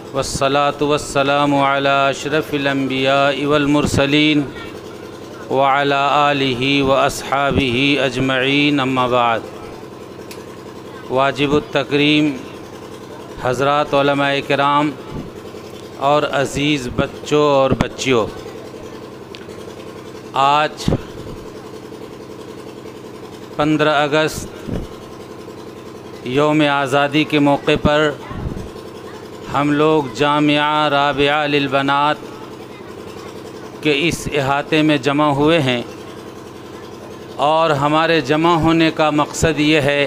वस्सलातु वस्सलामु अला अशरफिल अंबिया वल मुरसलीन व अला आलिहि व अस्हाबिहि अजमईन, अम्मा बाद। वाजिबुत तकरीम हज़रात उलमाए किराम और अज़ीज़ बच्चों और बच्चियों, आज 15 अगस्त यौम आज़ादी के मौके पर हम लोग जामिया राबिया लिल बनात के इस इहाते में जमा हुए हैं और हमारे जमा होने का मकसद ये है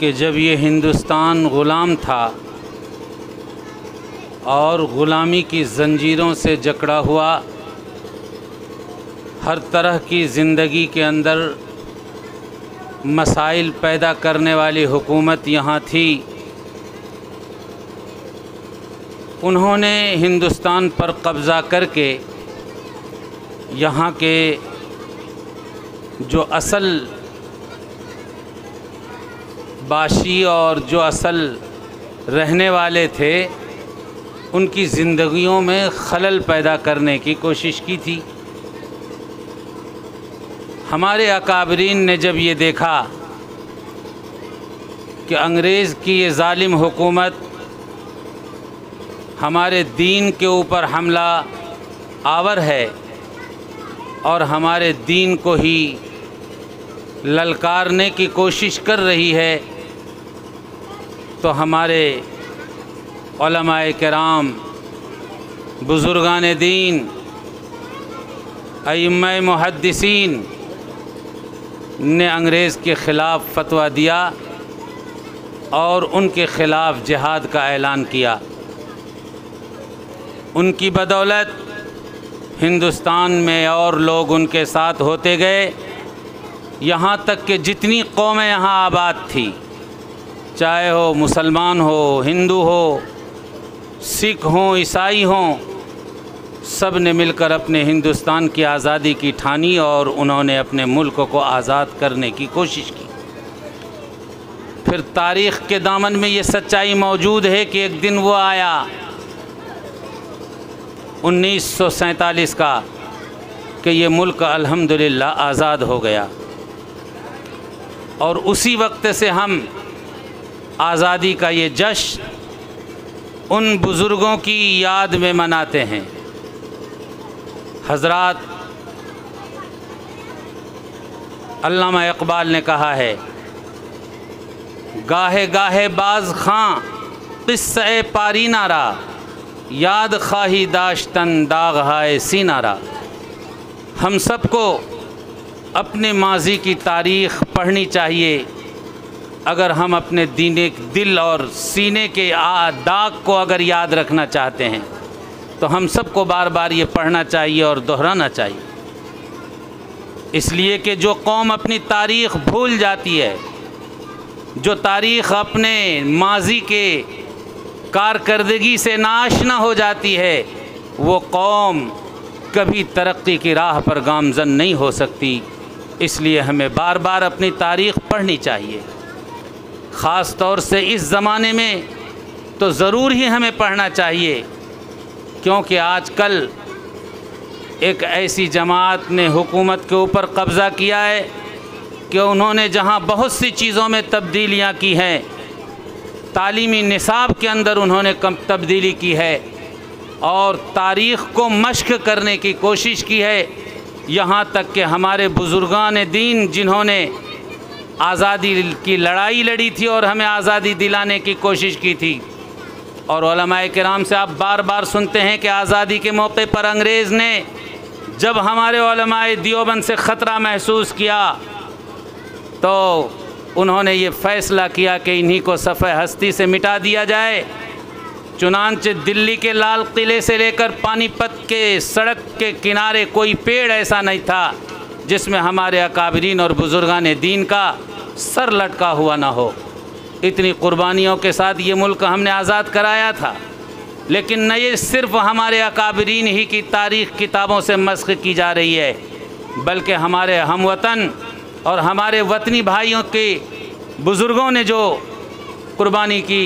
कि जब ये हिंदुस्तान ग़ुलाम था और ग़ुलामी की ज़ंजीरों से जकड़ा हुआ, हर तरह की ज़िंदगी के अंदर मसाइल पैदा करने वाली हुकूमत यहाँ थी, उन्होंने हिंदुस्तान पर कब्ज़ा करके यहाँ के जो असल बाशी और जो असल रहने वाले थे उनकी ज़िंदगियों में खलल पैदा करने की कोशिश की थी। हमारे अकाबरीन ने जब ये देखा कि अंग्रेज़ की ये ज़ालिम हुकूमत हमारे दीन के ऊपर हमला आवर है और हमारे दीन को ही ललकारने की कोशिश कर रही है, तो हमारे उलमाए किराम, बुज़ुर्गान दीन, अइम्मा मुहद्दिसीन ने अंग्रेज़ के ख़िलाफ़ फतवा दिया और उनके ख़िलाफ़ जिहाद का ऐलान किया। उनकी बदौलत हिंदुस्तान में और लोग उनके साथ होते गए, यहाँ तक कि जितनी कौमें यहाँ आबाद थी, चाहे हो मुसलमान हो, हिंदू हो, सिख हों, ईसाई हों, सब ने मिलकर अपने हिंदुस्तान की आज़ादी की ठानी और उन्होंने अपने मुल्क को आज़ाद करने की कोशिश की। फिर तारीख़ के दामन में ये सच्चाई मौजूद है कि एक दिन वो आया 1947 का कि ये मुल्क अल्हम्दुलिल्लाह आज़ाद हो गया और उसी वक्त से हम आज़ादी का ये जश्न उन बुज़ुर्गों की याद में मनाते हैं। हज़रात अल्लामा इक़बाल ने कहा है, गाहे गाहे बाज़ खां क़िस्से पारी नारा, याद खाही दाश्तन दाग हाय सीनारा। हम सबको अपने माजी की तारीख़ पढ़नी चाहिए अगर हम अपने दिल और सीने के दाग को अगर याद रखना चाहते हैं, तो हम सबको बार बार ये पढ़ना चाहिए और दोहराना चाहिए। इसलिए कि जो कौम अपनी तारीख़ भूल जाती है, जो तारीख़ अपने माजी के कारकर्दगी से नाआशना हो जाती है, वो कौम कभी तरक्की की राह पर गामज़न नहीं हो सकती। इसलिए हमें बार बार अपनी तारीख़ पढ़नी चाहिए। ख़ास तौर से इस ज़माने में तो ज़रूर ही हमें पढ़ना चाहिए, क्योंकि आजकल एक ऐसी जमात ने हुकूमत के ऊपर कब्ज़ा किया है कि उन्होंने जहां बहुत सी चीज़ों में तब्दीलियां की हैं, तालीमी निसाब के अंदर उन्होंने कम तब्दीली की है और तारीख़ को मश्क करने की कोशिश की है। यहाँ तक कि हमारे बुज़ुर्गान दीन जिन्होंने आज़ादी की लड़ाई लड़ी थी और हमें आज़ादी दिलाने की कोशिश की थी, और उलमाए किराम से आप बार बार सुनते हैं कि आज़ादी के मौके पर अंग्रेज़ ने जब हमारे उलमाए देवबंद से ख़तरा महसूस किया तो उन्होंने ये फ़ैसला किया कि इन्हीं को सफ़े हस्ती से मिटा दिया जाए। चुनांचे दिल्ली के लाल किले से लेकर पानीपत के सड़क के किनारे कोई पेड़ ऐसा नहीं था जिसमें हमारे अकाबरीन और बुज़ुर्गान दीन का सर लटका हुआ ना हो। इतनी कुर्बानियों के साथ ये मुल्क हमने आज़ाद कराया था, लेकिन न ये सिर्फ़ हमारे अकाबरीन ही की तारीख़ किताबों से मस्ख़ की जा रही है, बल्कि हमारे हमवतन और हमारे वतनी भाइयों के बुज़ुर्गों ने जो कुर्बानी की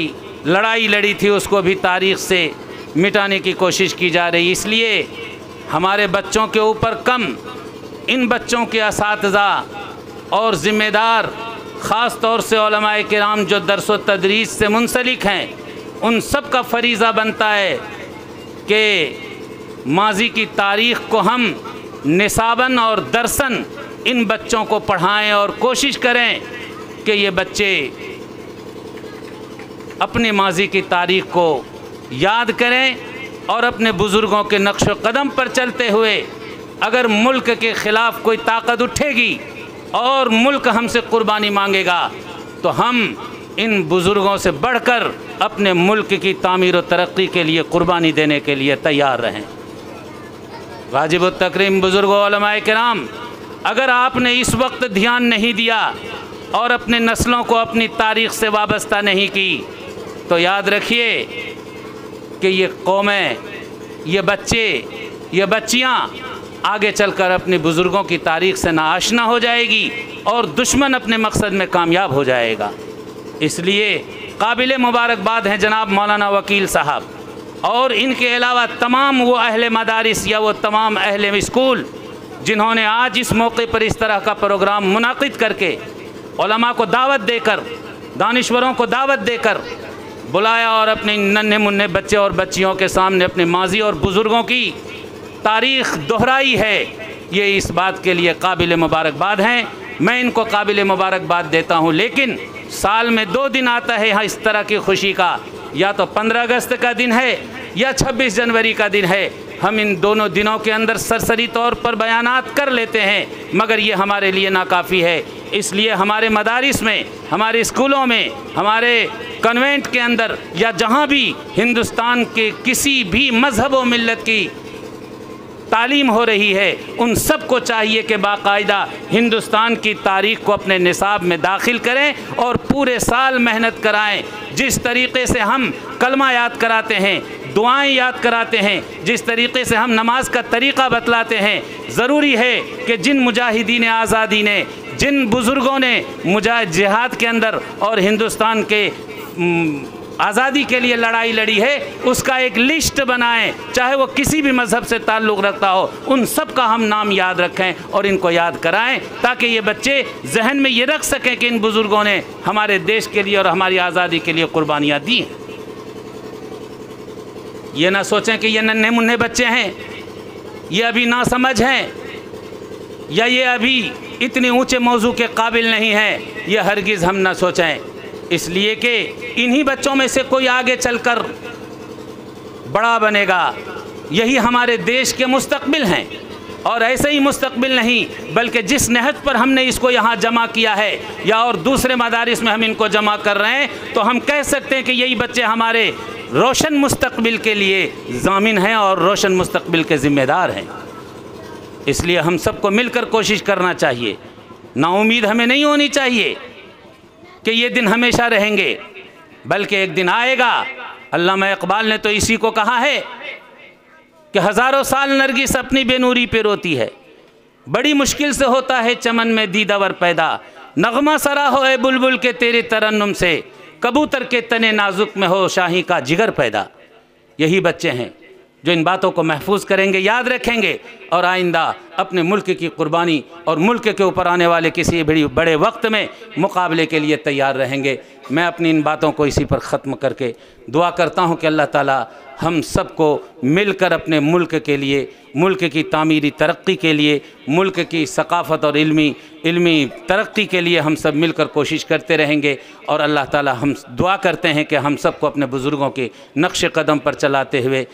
लड़ाई लड़ी थी उसको भी तारीख़ से मिटाने की कोशिश की जा रही। इसलिए हमारे बच्चों के ऊपर कम, इन बच्चों के असातिज़ा और ज़िम्मेदार ख़ास तौर से उलमाए किराम जो दर्स व तदरीस से मुंसलिक हैं, उन सब का फ़रीज़ा बनता है कि माज़ी की तारीख़ को हम निसाबन और दरसन इन बच्चों को पढ़ाएं और कोशिश करें कि ये बच्चे अपने माज़ी की तारीख़ को याद करें और अपने बुज़ुर्गों के नक्श कदम पर चलते हुए अगर मुल्क के ख़िलाफ़ कोई ताकत उठेगी और मुल्क हमसे कुर्बानी मांगेगा तो हम इन बुज़ुर्गों से बढ़कर अपने मुल्क की तामीर व तरक्की के लिए कुर्बानी देने के लिए तैयार रहें। वाजिब तकरीम बुज़ुर्गों उलमाए किराम, अगर आपने इस वक्त ध्यान नहीं दिया और अपने नस्लों को अपनी तारीख़ से वाबस्ता नहीं की तो याद रखिए कि ये कौमें, ये बच्चे, ये बच्चियाँ आगे चलकर अपने बुज़ुर्गों की तारीख़ से नाआशना हो जाएगी और दुश्मन अपने मकसद में कामयाब हो जाएगा। इसलिए काबिल मुबारकबाद हैं जनाब मौलाना वकील साहब और इनके अलावा तमाम वो अहले मदारिस या वो तमाम अहले स्कूल जिन्होंने आज इस मौके पर इस तरह का प्रोग्राम मुनाकिद करके उलमा को दावत देकर, दानिश्वरों को दावत देकर बुलाया और अपने नन्हे मुन्ने बच्चे और बच्चियों के सामने अपने माजी और बुज़ुर्गों की तारीख़ दोहराई है। ये इस बात के लिए काबिल मुबारकबाद हैं, मैं इनको काबिल मुबारकबाद देता हूँ। लेकिन साल में 2 दिन आता है इस तरह की खुशी का, या तो 15 अगस्त का दिन है या 26 जनवरी का दिन है। हम इन दोनों दिनों के अंदर सरसरी तौर पर बयानात कर लेते हैं, मगर ये हमारे लिए नाकाफ़ी है। इसलिए हमारे मदारिस में, हमारे स्कूलों में, हमारे कन्वेंट के अंदर या जहाँ भी हिंदुस्तान के किसी भी मज़हब व मिल्लत की तालीम हो रही है, उन सब को चाहिए कि बाकायदा हिंदुस्तान की तारीख़ को अपने निसाब में दाखिल करें और पूरे साल मेहनत कराएं। जिस तरीक़े से हम कलमा याद कराते हैं, दुआएं याद कराते हैं, जिस तरीक़े से हम नमाज का तरीक़ा बतलाते हैं, ज़रूरी है कि जिन मुजाहिदीन आज़ादी ने, जिन बुज़ुर्गों ने जिहाद के अंदर और हिंदुस्तान के आज़ादी के लिए लड़ाई लड़ी है, उसका एक लिस्ट बनाएं, चाहे वो किसी भी मज़हब से ताल्लुक़ रखता हो, उन सब का हम नाम याद रखें और इनको याद कराएं ताकि ये बच्चे जहन में ये रख सकें कि इन बुज़ुर्गों ने हमारे देश के लिए और हमारी आज़ादी के लिए कुर्बानियाँ दी। ये ना सोचें कि ये नन्हे मुन्ने बच्चे हैं, ये अभी नासमझ हैं या ये अभी इतने ऊँचे मौजू के काबिल नहीं हैं, ये हरगिज़ हम ना सोचें। इसलिए कि इन्हीं बच्चों में से कोई आगे चलकर बड़ा बनेगा, यही हमारे देश के मुस्तकबिल हैं। और ऐसे ही मुस्तकबिल नहीं बल्कि जिस नहज पर हमने इसको यहाँ जमा किया है या और दूसरे मदारिस में हम इनको जमा कर रहे हैं, तो हम कह सकते हैं कि यही बच्चे हमारे रोशन मुस्तकबिल के लिए ज़ामिन हैं और रोशन मुस्तकबिल के ज़िम्मेदार हैं। इसलिए हम सबको मिलकर कोशिश करना चाहिए। नाउमीद हमें नहीं होनी चाहिए कि ये दिन हमेशा रहेंगे, बल्कि एक दिन आएगा। अल्लामा इकबाल ने तो इसी को कहा है कि हज़ारों साल नरगिस अपनी बेनूरी पे रोती है, बड़ी मुश्किल से होता है चमन में दीदावर पैदा, नगमा सरा हो ए बुलबुल के तेरे तरन्नुम से, कबूतर के तने नाजुक में हो शाही का जिगर पैदा। यही बच्चे हैं जो इन बातों को महफूज करेंगे, याद रखेंगे और आइंदा अपने मुल्क की कुर्बानी और मुल्क के ऊपर आने वाले किसी बड़े वक्त में मुकाबले के लिए तैयार रहेंगे। मैं अपनी इन बातों को इसी पर ख़त्म करके दुआ करता हूँ कि अल्लाह ताला हम सबको मिलकर अपने मुल्क के लिए, मुल्क की तामीरी तरक्की के लिए, मुल्क की सकाफ़त और इल्मी तरक्की के लिए हम सब मिलकर कोशिश करते रहेंगे। और अल्लाह ताला हम दुआ करते हैं कि हम सबको अपने बुज़ुर्गों के नक्श कदम पर चलाते हुए